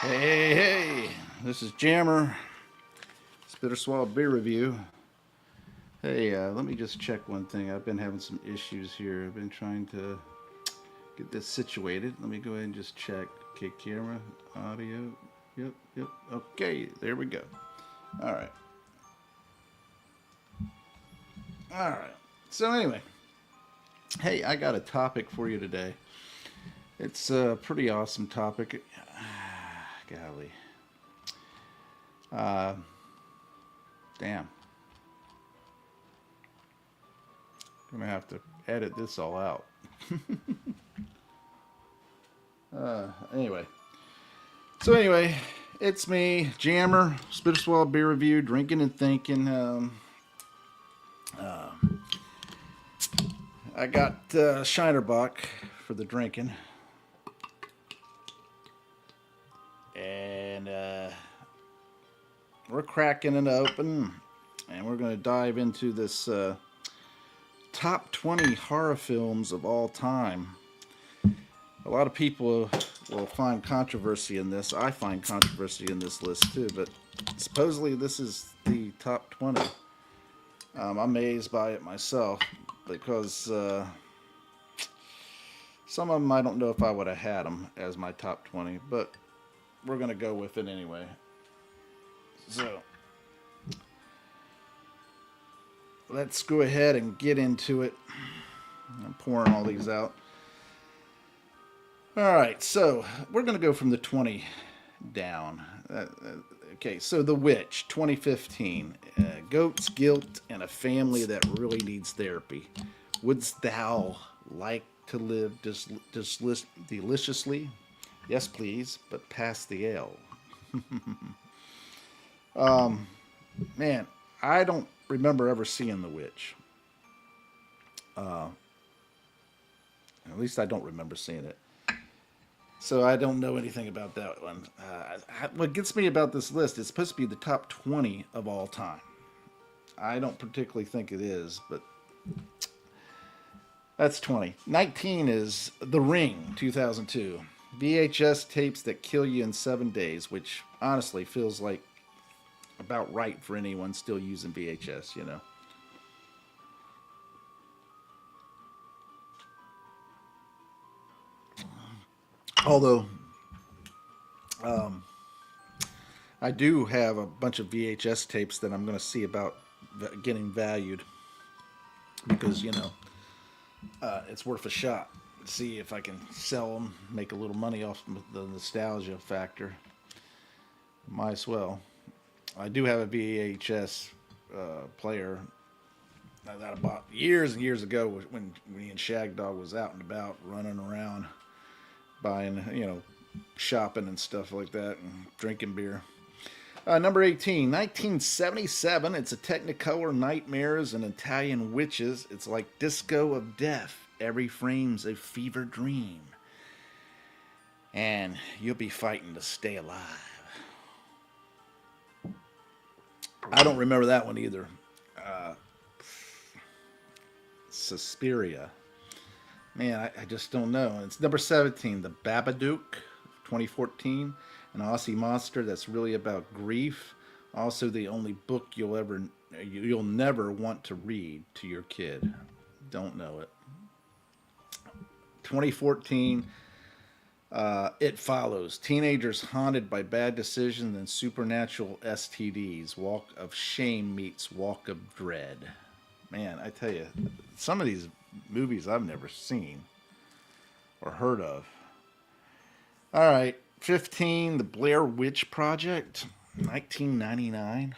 Hey, hey, this is Jammer. Spitter Swallow Beer Review. Hey, let me just check one thing. I've been having some issues here. I've been trying to get this situated. Let me go ahead and just check. Okay, camera, audio. Yep. Okay, there we go. All right. All right. So, anyway, hey, I got a topic for you today. It's a pretty awesome topic. Golly. Uh, Damn. I'm gonna have to edit this all out. Anyway, it's me, Jammer, Spitter Swallow Beer Review, drinking and thinking. Uh, I got Shinerbach for the drinking, and we're cracking it open, and we're gonna dive into this top 20 horror films of all time. A lot of people will find controversy in this. I find controversy in this list too, but supposedly this is the top 20. I'm amazed by it myself because some of them I don't know if I would have had them as my top 20, but we're going to go with it anyway. So let's go ahead and get into it. I'm pouring all these out. All right, so we're going to go from the 20 down. Okay, so The Witch, 2015. Goats, guilt, and a family that really needs therapy. Wouldst thou like to live deliciously? Yes, please, but pass the ale. Man, I don't remember ever seeing The Witch. At least I don't remember seeing it. So I don't know anything about that one. What gets me about this list, it's supposed to be the top 20 of all time. I don't particularly think it is, but that's 20. 19 is The Ring, 2002. VHS tapes that kill you in 7 days, which honestly feels like about right for anyone still using VHS, you know. Although I do have a bunch of VHS tapes that I'm going to see about getting valued because, you know, it's worth a shot. See if I can sell them, make a little money off the nostalgia factor. Might as well. I do have a VHS player that I bought years and years ago when me and Shag Dog was out and about running around buying, you know, shopping and stuff like that and drinking beer. Number 18, 1977. It's a Technicolor Nightmares and Italian Witches. It's like Disco of Death. Every frame's a fever dream. And you'll be fighting to stay alive. I don't remember that one either. Suspiria. Man, I just don't know. It's number 17, The Babadook, 2014. An Aussie monster that's really about grief. Also, the only book you'll never want to read to your kid. Don't know it. 2014. It Follows. Teenagers haunted by bad decisions and supernatural STDs. Walk of Shame meets Walk of Dread. Man, I tell you, some of these movies I've never seen or heard of. All right, 15, The Blair Witch Project, 1999.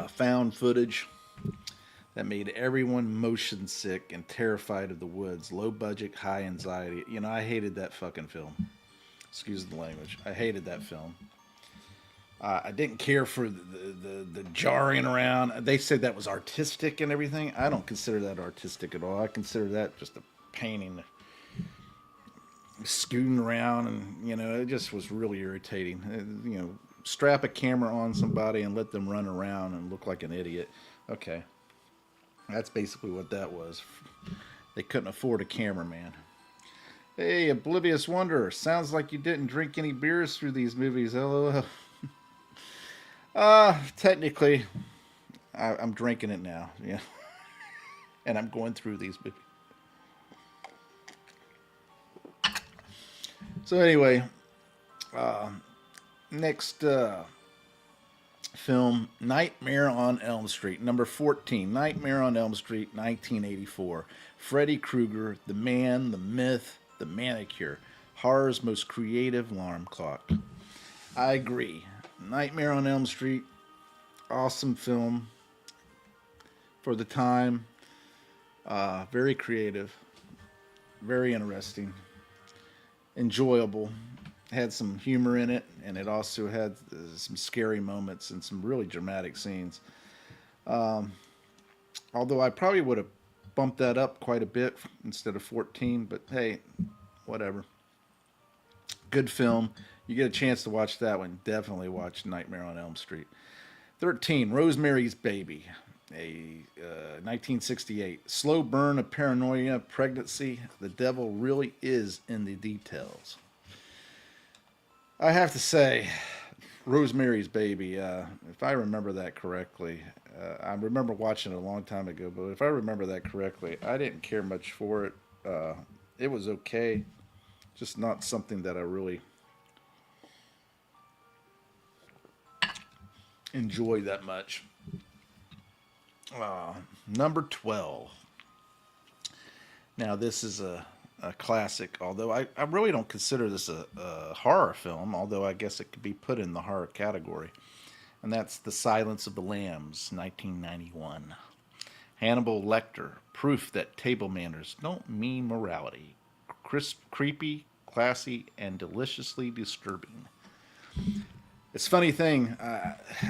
Found footage that made everyone motion sick and terrified of the woods. Low budget, high anxiety. You know, I hated that fucking film. Excuse the language. I hated that film. I didn't care for the jarring around. They said that was artistic and everything. I don't consider that artistic at all. I consider that just a painting, scooting around, and you know, it just was really irritating. You know, strap a camera on somebody and let them run around and look like an idiot. Okay, that's basically what that was. They couldn't afford a cameraman. Hey, Oblivious Wanderer. Sounds like you didn't drink any beers through these movies. LOL. Technically, I'm drinking it now. Yeah, and I'm going through these movies. So anyway, next film, Nightmare on Elm Street, number 14. Nightmare on Elm Street, 1984. Freddy Krueger, the man, the myth, the manicure. Horror's most creative alarm clock. I agree. Nightmare on Elm Street, awesome film for the time. Very creative, very interesting, enjoyable. Had some humor in it, and it also had some scary moments and some really dramatic scenes. Although I probably would have bumped that up quite a bit instead of 14, but hey, whatever. Good film. You get a chance to watch that one, definitely watch Nightmare on Elm Street. 13, Rosemary's Baby, a 1968. Slow burn of paranoia, pregnancy. The devil really is in the details. I have to say, Rosemary's Baby, if I remember that correctly, I remember watching it a long time ago, but if I remember that correctly, I didn't care much for it. It was okay, just not something that I really enjoy that much. Number 12. Now, this is a classic, although I really don't consider this a horror film, although I guess it could be put in the horror category. And that's The Silence of the Lambs, 1991. Hannibal Lecter, proof that table manners don't mean morality. Crisp, creepy, classy, and deliciously disturbing. It's a funny thing.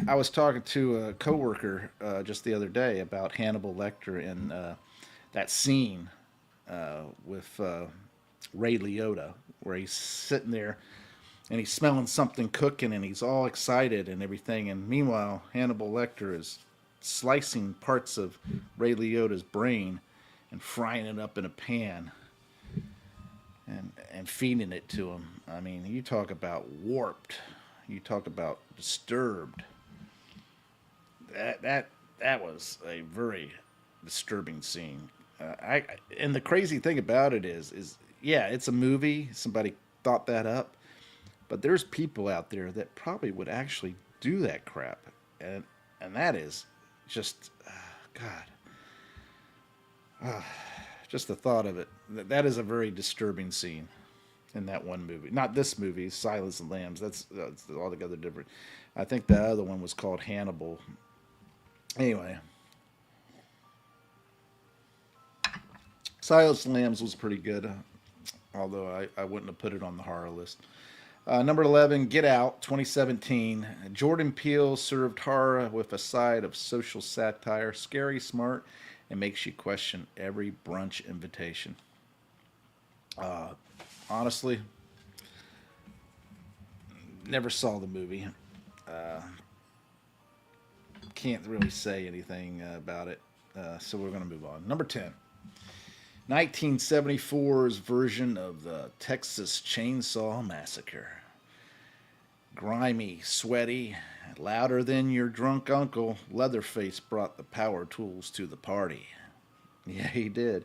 I was talking to a coworker just the other day about Hannibal Lecter and that scene with Ray Liotta, where he's sitting there and he's smelling something cooking and he's all excited and everything. And meanwhile, Hannibal Lecter is slicing parts of Ray Liotta's brain and frying it up in a pan and feeding it to him. I mean, you talk about warped. You talk about disturbed. That was a very disturbing scene. And the crazy thing about it is yeah, it's a movie. Somebody thought that up, but there's people out there that probably would actually do that crap, and that is just God, just the thought of it. That is a very disturbing scene in that one movie. Not this movie, Silence of the Lambs. That's altogether different. I think the other one was called Hannibal. Anyway, Silence of the Lambs was pretty good, although I wouldn't have put it on the horror list. Number 11, Get Out, 2017. Jordan Peele served horror with a side of social satire, scary, smart, and makes you question every brunch invitation. Honestly, never saw the movie. Can't really say anything about it, so we're going to move on. Number 10. 1974's version of the Texas Chainsaw Massacre. Grimy, sweaty, louder than your drunk uncle, Leatherface brought the power tools to the party. Yeah, he did.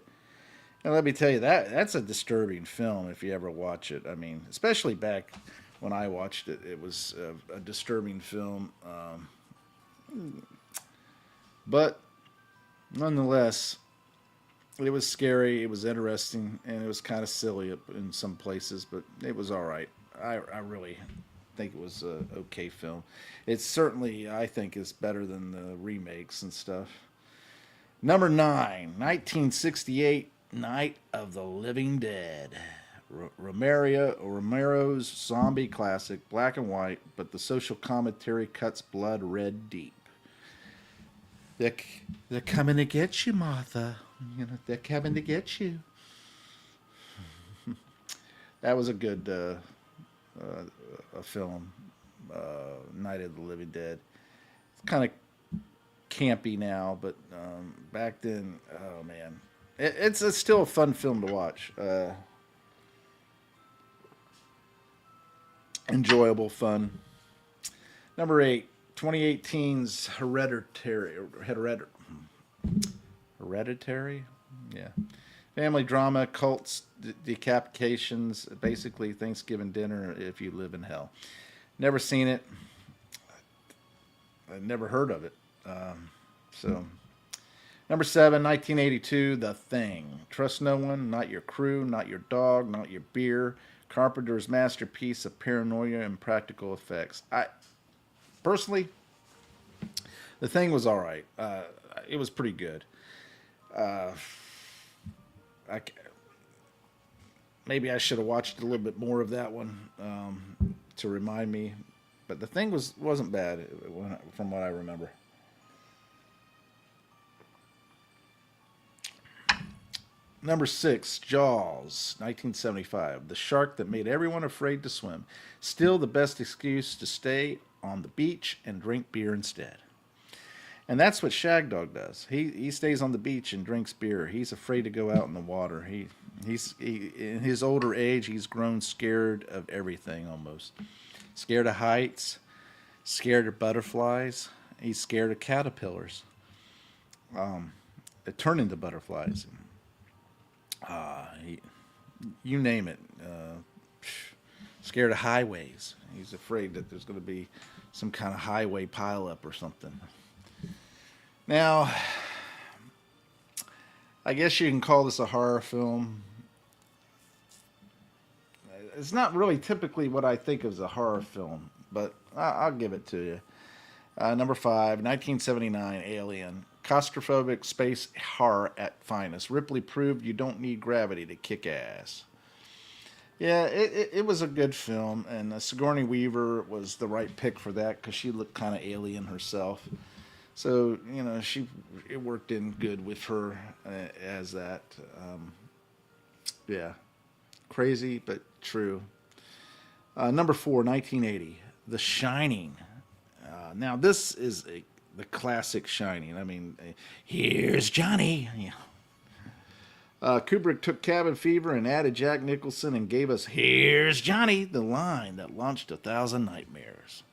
And let me tell you, that's a disturbing film if you ever watch it. I mean, especially back when I watched it, it was a disturbing film. But nonetheless, it was scary, it was interesting, and it was kind of silly in some places, but it was all right. I really think it was a okay film. It's certainly, I think, is better than the remakes and stuff. Number 9, 1968, Night of the Living Dead. Romero's zombie classic, black and white, but the social commentary cuts blood red deep. They're, they're coming to get you, Martha. You know, they're coming to get you. That was a good a film, Night of the Living Dead. It's kind of campy now, but back then, oh man, it's still a fun film to watch. enjoyable, fun. Number 8, 2018's Hereditary? Yeah. Family drama, cults, decapitations, basically Thanksgiving dinner if you live in hell. Never seen it. I've never heard of it. So, number 7, 1982, The Thing. Trust no one, not your crew, not your dog, not your beer. Carpenter's masterpiece of paranoia and practical effects. I personally, The Thing was all right. It was pretty good. Uh, I, maybe I should have watched a little bit more of that one to remind me. But The Thing wasn't bad from what I remember. Number 6, Jaws, 1975. The shark that made everyone afraid to swim. Still the best excuse to stay on the beach and drink beer instead. And that's what Shag Dog does. He stays on the beach and drinks beer. He's afraid to go out in the water. He in his older age, he's grown scared of everything almost. Scared of heights, scared of butterflies. He's scared of caterpillars. That turn into butterflies. He, you name it. Scared of highways. He's afraid that there's going to be some kind of highway pileup or something. Now, I guess you can call this a horror film. It's not really typically what I think of as a horror film, but I'll give it to you. Number 5, 1979, Alien. Claustrophobic space horror at finest. Ripley proved you don't need gravity to kick ass. Yeah, it was a good film, and Sigourney Weaver was the right pick for that because she looked kind of alien herself. So, it worked in good with her as that. Yeah, crazy, but true. Number 4, 1980, The Shining. Now, this is the classic Shining. I mean, here's Johnny. Yeah. Kubrick took Cabin Fever and added Jack Nicholson and gave us "Here's Johnny," the line that launched 1,000 nightmares.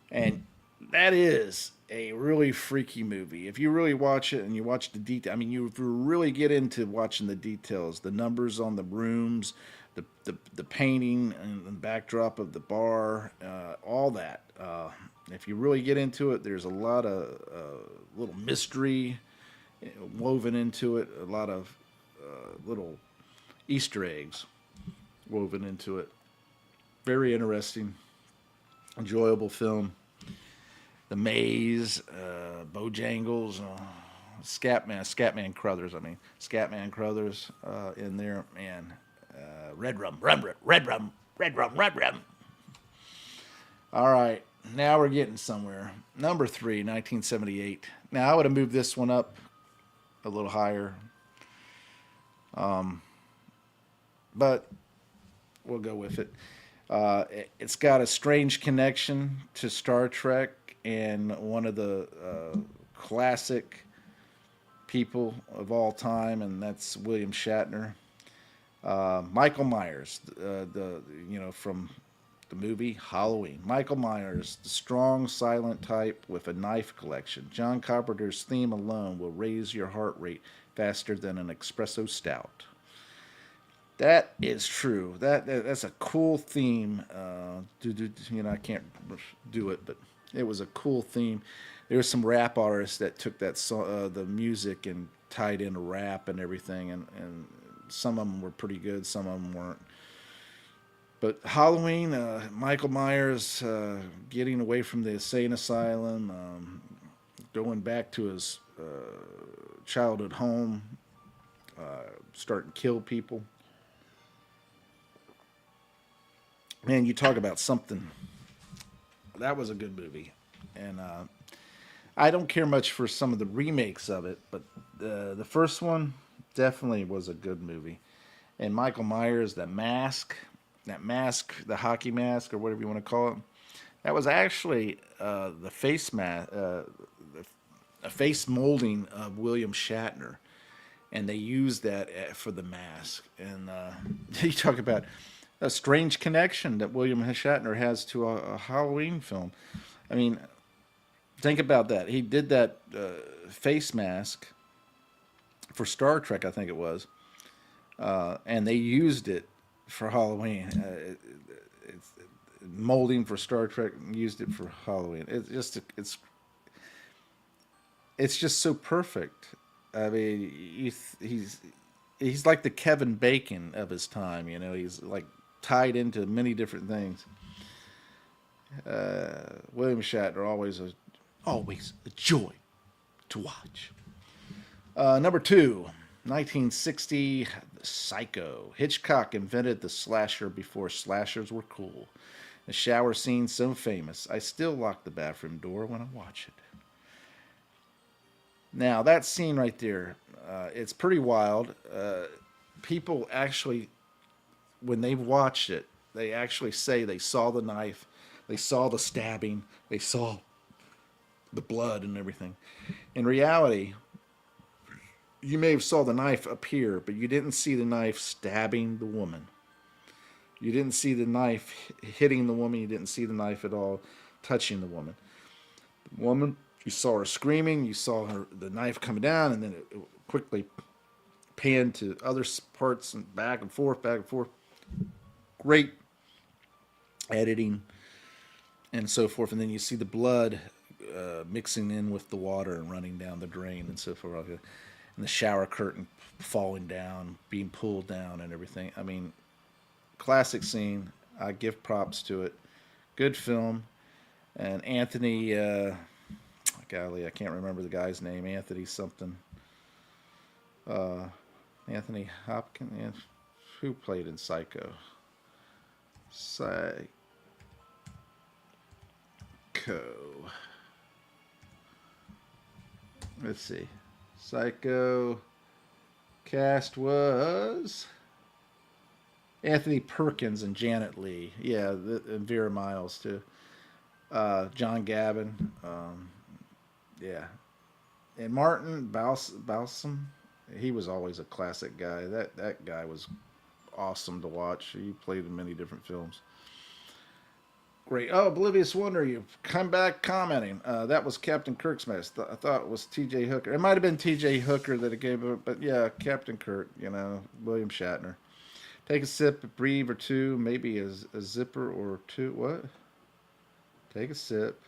And that is a really freaky movie. If you really watch it and you watch the detail, I mean, you really get into watching the details, the numbers on the rooms, the painting and the backdrop of the bar, all that. If you really get into it, there's a lot of little mystery woven into it, a lot of little Easter eggs woven into it. Very interesting, enjoyable film. The Maze, Bojangles, Scatman Crothers. Scatman Crothers in there, and Red Rum. All right, now we're getting somewhere. Number 3, 1978. Now I would have moved this one up a little higher, but we'll go with it. It's got a strange connection to Star Trek and one of the classic people of all time, and that's William Shatner. Michael Myers, from the movie Halloween. Michael Myers, the strong, silent type with a knife collection. John Carpenter's theme alone will raise your heart rate faster than an espresso stout. That is true. That's a cool theme. I can't do it, but it was a cool theme. There were some rap artists that took that the music and tied in a rap and everything, and some of them were pretty good, some of them weren't. But Halloween, Michael Myers getting away from the insane asylum, going back to his childhood home, starting to kill people. Man, you talk about something. That was a good movie. And I don't care much for some of the remakes of it, but the first one definitely was a good movie. And Michael Myers, that mask, the hockey mask, or whatever you want to call it, that was actually the face mask, a face molding of William Shatner. And they used that for the mask. And you talk about a strange connection that William Shatner has to a Halloween film. I mean, think about that. He did that face mask for Star Trek, I think it was, and they used it for Halloween. It's molding for Star Trek, used it for Halloween. It's just so perfect. I mean, he's like the Kevin Bacon of his time. You know, he's like tied into many different things. William Shatner always a joy to watch. Number two, 1960, Psycho. Hitchcock invented the slasher before slashers were cool. A shower scene so famous, I still lock the bathroom door when I watch it. Now, that scene right there, it's pretty wild. People actually, when they watched it, they actually say they saw the knife, they saw the stabbing, they saw the blood and everything. In reality, you may have saw the knife appear, but you didn't see the knife stabbing the woman. You didn't see the knife hitting the woman. You didn't see the knife at all touching the woman. The woman, you saw her screaming. You saw the knife coming down, and then it quickly panned to other parts and back and forth, back and forth. Great editing and so forth. And then you see the blood mixing in with the water and running down the drain and so forth. And the shower curtain falling down, being pulled down, and everything. I mean, classic scene. I give props to it. Good film. And Anthony, golly, I can't remember the guy's name. Anthony something. Anthony Hopkins. Who played in Psycho? Psycho. Let's see. Psycho cast was Anthony Perkins and Janet Leigh. Yeah, and Vera Miles too. John Gavin. Yeah. And Martin Balsam. He was always a classic guy. That guy was awesome to watch. He played in many different films. Great. Oh, Oblivious Wonder, you come back commenting. That was Captain Kirk's mess. I thought it was T.J. Hooker. It might have been T.J. Hooker that it gave it, but yeah, Captain Kirk, William Shatner. Take a sip, breathe or two, maybe a zipper or two. What? Take a sip,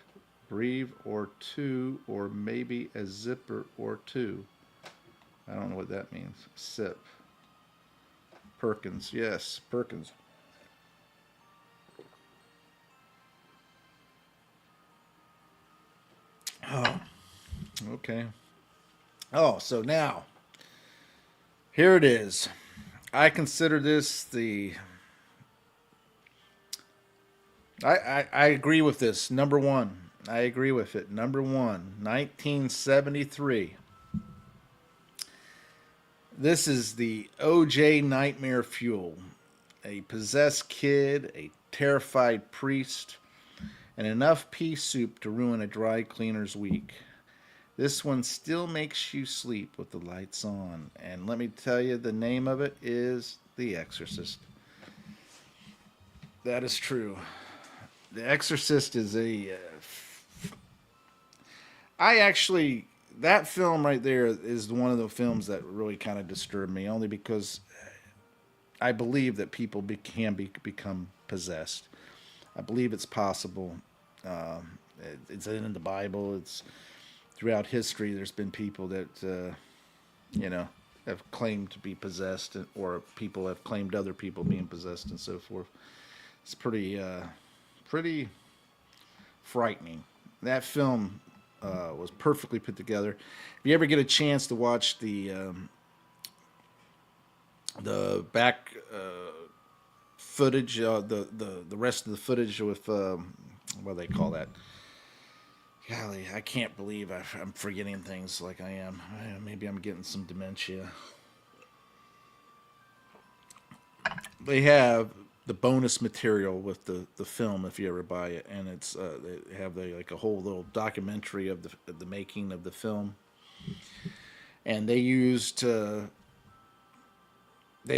breathe or two, or maybe a zipper or two. I don't know what that means. Sip. Perkins. Yes, Perkins. Oh, okay. Oh, so now, here it is. I consider this I agree with this. Number one. I agree with it. Number one, 1973. This is the OJ Nightmare Fuel. A possessed kid, a terrified priest, and enough pea soup to ruin a dry cleaner's week. This one still makes you sleep with the lights on. And let me tell you, the name of it is The Exorcist. That is true. The Exorcist is that film right there is one of the films that really kind of disturbed me, only because I believe that people can become possessed. I believe it's possible. It's in the Bible. It's throughout history. There's been people that have claimed to be possessed, or people have claimed other people being possessed, and so forth. It's pretty frightening. That film was perfectly put together. If you ever get a chance to watch the back footage, the rest of the footage with what do they call that? Golly, I can't believe I'm forgetting things like I am. Maybe I'm getting some dementia. They have the bonus material with the film if you ever buy it, and it's they have like a whole little documentary of the making of the film, and they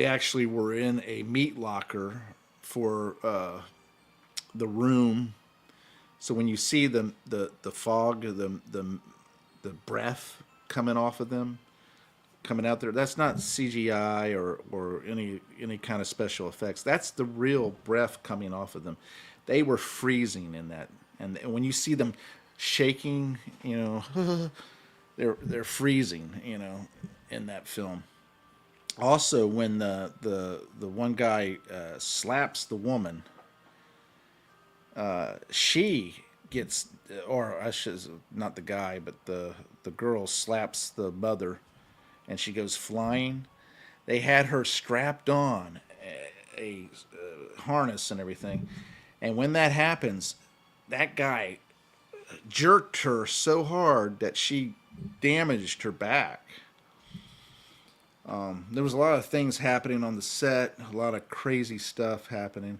actually were in a meat locker for the room. So when you see the fog, the breath coming off of them, coming out there, that's not CGI or any kind of special effects. That's the real breath coming off of them. They were freezing in that, and when you see them shaking, you know, they're freezing, you know, in that film. Also, when the one guy slaps the woman, she gets, or I should, not the guy, but the girl slaps the mother, and she goes flying. They had her strapped on a harness and everything, and when that happens, that guy jerked her so hard that she damaged her back. There was a lot of things happening on the set, a lot of crazy stuff happening,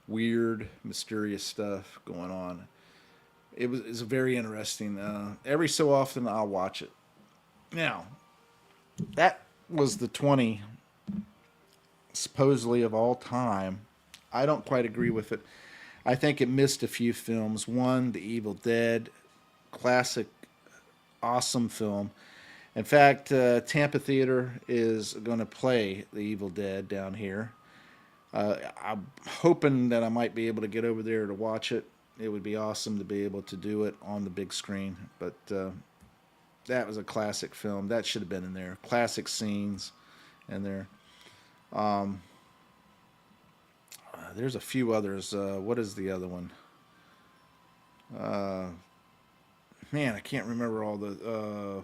weird, mysterious stuff going on. It's very interesting. Every so often, I'll watch it. Now, that was the 20 supposedly of all time. I don't quite agree with it. I think it missed a few films. One, The Evil Dead, classic, awesome film. In fact, Tampa Theater is going to play The Evil Dead down here. I'm hoping that I might be able to get over there to watch it. It would be awesome to be able to do it on the big screen. But that was a classic film. That should have been in there. Classic scenes in there. There's a few others. What is the other one? Man, I can't remember all the...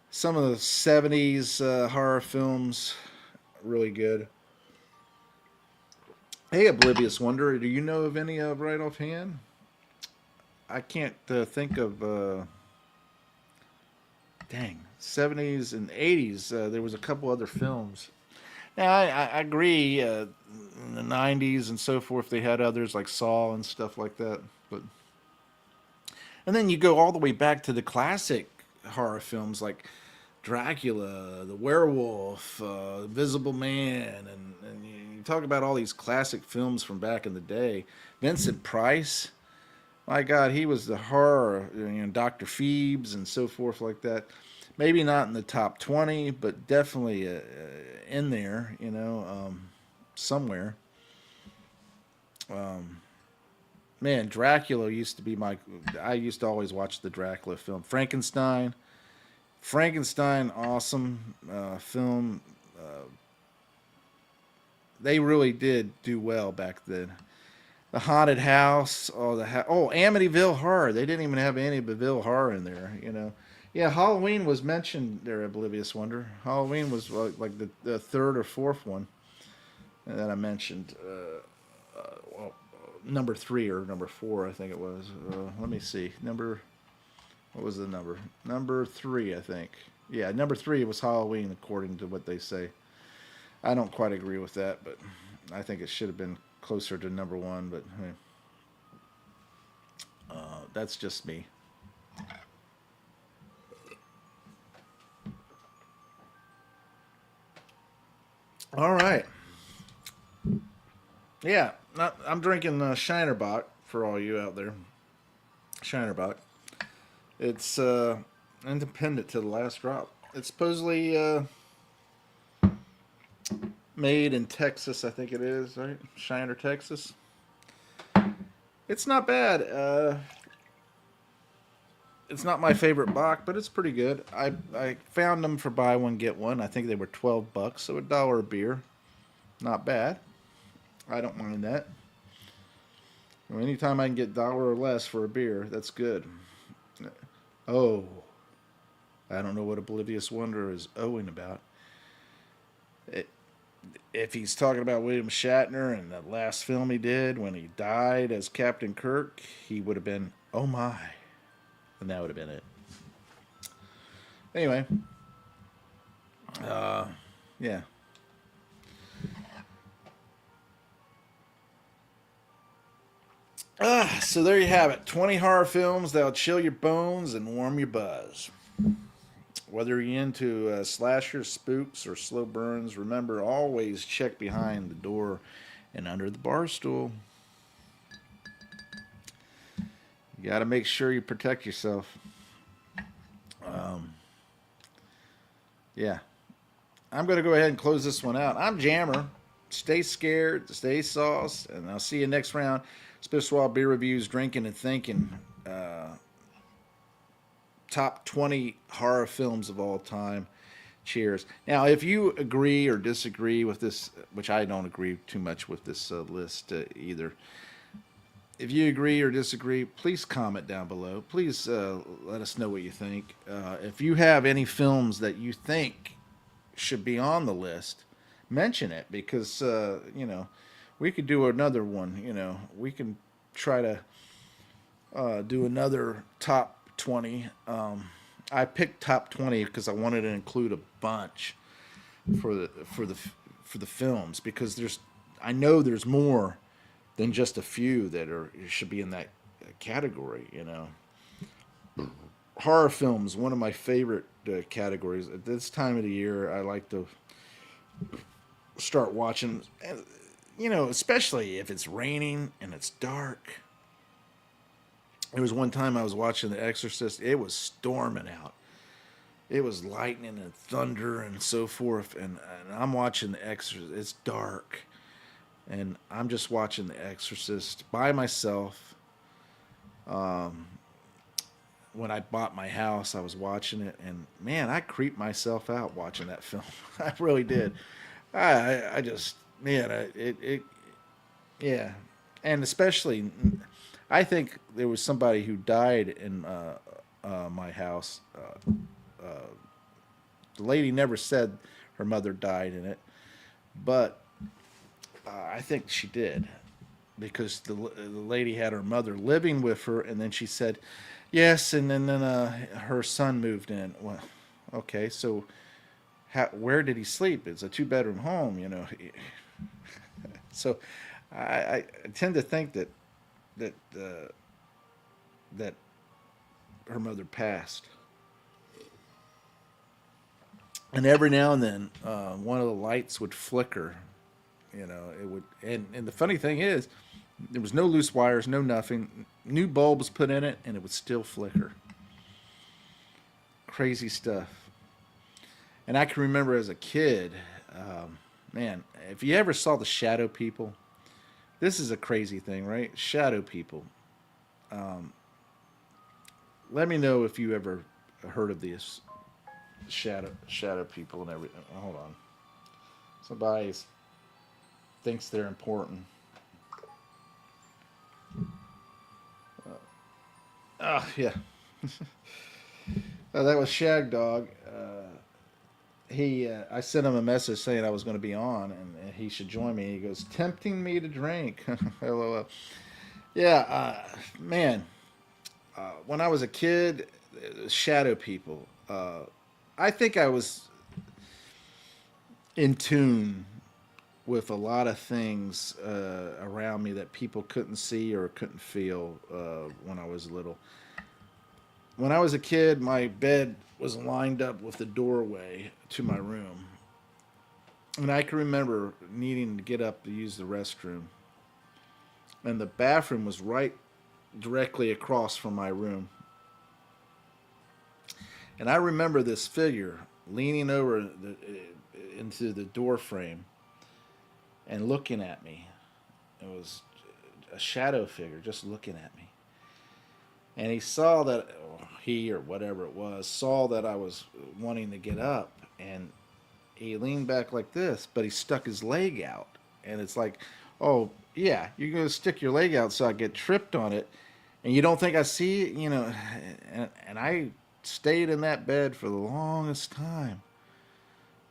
some of the 70s horror films, really good. Hey, Oblivious Wonder, do you know of any right offhand? I can't think of... dang, 70s and 80s, there was a couple other films. Now, I agree, in the 90s and so forth, they had others like Saw and stuff like that. But and then you go all the way back to the classic horror films like Dracula, The Werewolf, Invisible Man, and you talk about all these classic films from back in the day. Vincent Price, my God, he was the horror, you know, Dr. Phoebes and so forth like that. Maybe not in the top 20, but definitely in there, you know, somewhere. Man, Dracula used to be I used to always watch the Dracula film. Frankenstein, awesome film. They really did do well back then. The Haunted House, Amityville Horror. They didn't even have Amityville Horror in there, you know. Yeah, Halloween was mentioned there, Oblivious Wonder. Halloween was like the third or fourth one that I mentioned. Number 3 or number 4, I think it was. Let me see. What was the number? Number 3, I think. Yeah, number 3 was Halloween, according to what they say. I don't quite agree with that, but I think it should have been closer to number 1, but hey. That's just me. All right. Yeah, I'm drinking Shinerbach for all you out there. Shinerbach. It's independent to the last drop. It's supposedly made in Texas, I think it is, right? Shiner, Texas. It's not bad. It's not my favorite Bach, but it's pretty good. I found them for buy one get one. I think they were $12, so $1 a beer. Not bad. I don't mind that. Well, anytime I can get $1 or less for a beer, that's good. Oh, I don't know what Oblivious Wonder is owing about. If he's talking about William Shatner and the last film he did when he died as Captain Kirk, he would have been, oh my. And that would have been it. Anyway. Yeah. So there you have it. 20 horror films that'll chill your bones and warm your buzz. Whether you're into slashers, spooks, or slow burns, remember always check behind the door and under the bar stool. You got to make sure you protect yourself. Um, yeah. I'm going to go ahead and close this one out. I'm Jammer. Stay scared, stay sauced, and I'll see you next round. Spit Swab Beer Reviews, Drinking and Thinking. Top 20 horror films of all time. Cheers. Now, if you agree or disagree with this, which I don't agree too much with this list either, if you agree or disagree, please comment down below. Please let us know what you think. If you have any films that you think should be on the list, mention it because, we could do another one. We can try to do another top 20. I picked top 20 because I wanted to include a bunch for the films because I know there's more than just a few that should be in that category. Horror films, one of my favorite categories at this time of the year. I like to start watching, especially if it's raining and it's dark. There was one time I was watching The Exorcist. It was storming out. It was lightning and thunder and so forth. And I'm watching The Exorcist. It's dark. And I'm just watching The Exorcist by myself. When I bought my house, I was watching it. And, man, I creeped myself out watching that film. I really did. I just, man, yeah. And especially... I think there was somebody who died in my house. The lady never said her mother died in it, but I think she did because the lady had her mother living with her, and then she said, yes, and then her son moved in. Well, okay, so where did he sleep? It's a 2-bedroom home, So I tend to think that that her mother passed, and every now and then one of the lights would flicker. It would, and the funny thing is, there was no loose wires, no nothing, new bulbs put in it, and it would still flicker. Crazy stuff. And I can remember as a kid, man, if you ever saw the Shadow People. This is a crazy thing, right? Shadow people. Let me know if you ever heard of these shadow people and everything. Hold on. Somebody thinks they're important. Yeah. That was Shag Dog. I sent him a message saying I was going to be on and he should join me. He goes, tempting me to drink. LOL. Yeah, man. When I was a kid, shadow people. I think I was in tune with a lot of things around me that people couldn't see or couldn't feel when I was little. When I was a kid, my bed was lined up with the doorway to my room. And I can remember needing to get up to use the restroom. And the bathroom was right directly across from my room. And I remember this figure leaning over into the door frame and looking at me. It was a shadow figure just looking at me. And he saw that, or he or whatever it was, saw that I was wanting to get up. And he leaned back like this, but he stuck his leg out. And it's like, oh, yeah, you're going to stick your leg out so I get tripped on it. And you don't think I see it, And I stayed in that bed for the longest time.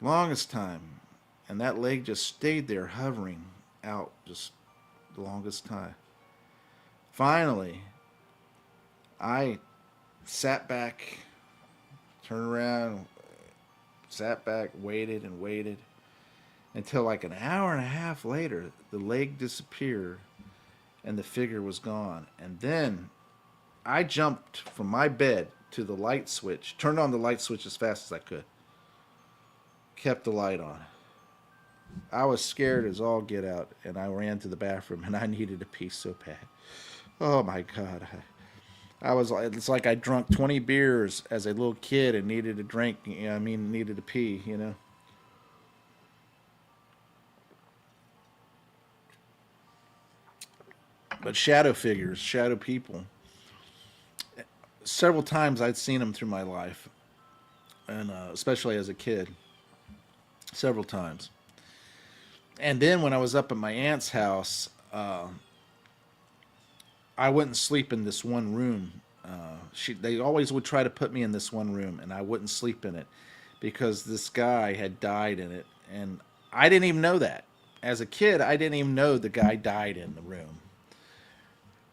Longest time. And that leg just stayed there hovering out just the longest time. Finally, I sat back, turned around, sat back, waited and waited until like an hour and a half later, the leg disappeared and the figure was gone. And then I jumped from my bed, to the light switch, turned on the light switch as fast as I could, kept the light on. I was scared as all get out, and I ran to the bathroom, and I needed a pee so bad. Oh my God. I was like, it's like I drunk 20 beers as a little kid and needed a drink. You know, I mean, needed to pee, you know. But shadow figures, shadow people, several times I'd seen them through my life, and especially as a kid, several times. And then when I was up at my aunt's house, I wouldn't sleep in this one room. They always would try to put me in this one room, and I wouldn't sleep in it because this guy had died in it, and I didn't even know that. As a kid, I didn't even know the guy died in the room.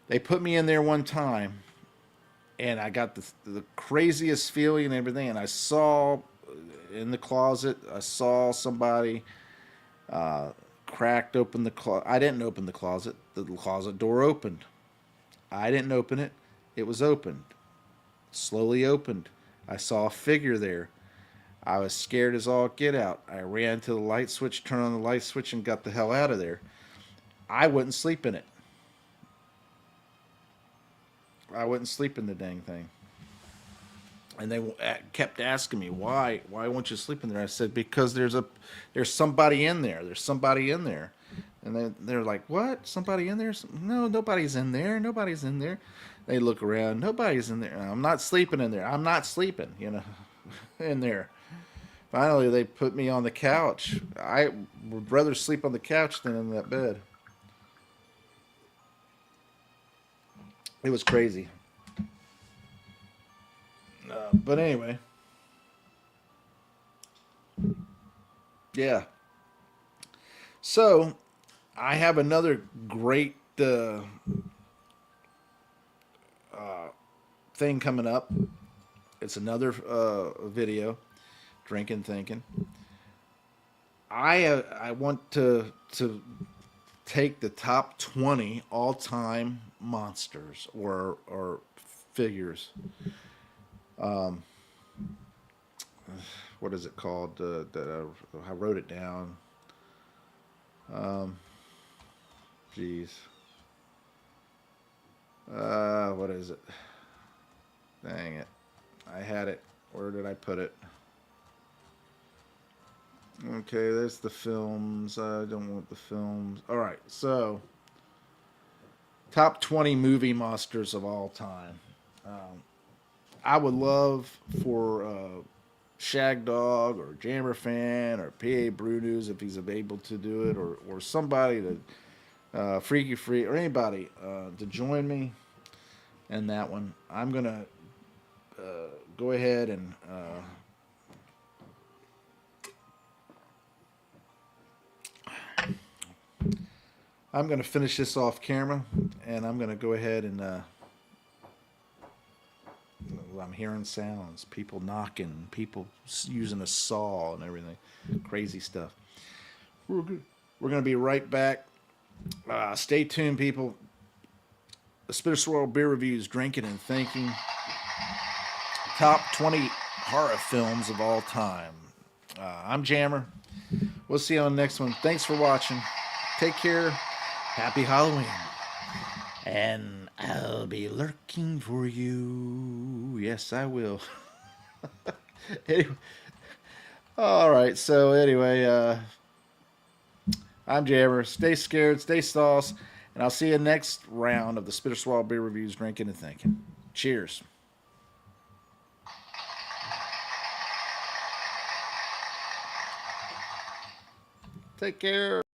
They put me in there one time, and I got the craziest feeling and everything, and I saw in the closet, I saw somebody cracked open the closet. I didn't open the closet. The closet door opened. I didn't open it. It was opened. Slowly opened. I saw a figure there. I was scared as all get out. I ran to the light switch, turned on the light switch, and got the hell out of there. I wouldn't sleep in it. I wouldn't sleep in the dang thing. And they kept asking me, why won't you sleep in there? I said, because there's somebody in there. There's somebody in there. And they're like, what? Somebody in there? No, nobody's in there. Nobody's in there. They look around. Nobody's in there. I'm not sleeping in there. I'm not sleeping, you know, in there. Finally, they put me on the couch. I would rather sleep on the couch than in that bed. It was crazy. But anyway. Yeah. So, I have another great thing coming up. It's another video, Drinking Thinking. I want to take the top 20 all-time monsters or figures. What is it called? I wrote it down. Jeez. What is it? Dang it. I had it. Where did I put it? Okay, there's the films. I don't want the films. Alright, so top 20 movie monsters of all time. I would love for Shag Dog or Jammer Fan or P.A. Brunews, if he's able to do it, or somebody to Freaky Free or anybody to join me in that one. I'm going to go ahead and I'm going to finish this off camera, and I'm going to go ahead and I'm hearing sounds, people knocking, people using a saw and everything, crazy stuff. We're going to be right back. Stay tuned, people. The Spitter Swirl Beer Reviews, Drinking and Thinking. Top 20 horror films of all time. I'm Jammer. We'll see you on the next one. Thanks for watching. Take care. Happy Halloween. And I'll be lurking for you. Yes, I will. Anyway, all right, so anyway, I'm Jammer. Stay scared, stay sauce, and I'll see you next round of the Spitter Swallow Beer Reviews, Drinking and Thinking. Cheers. Take care.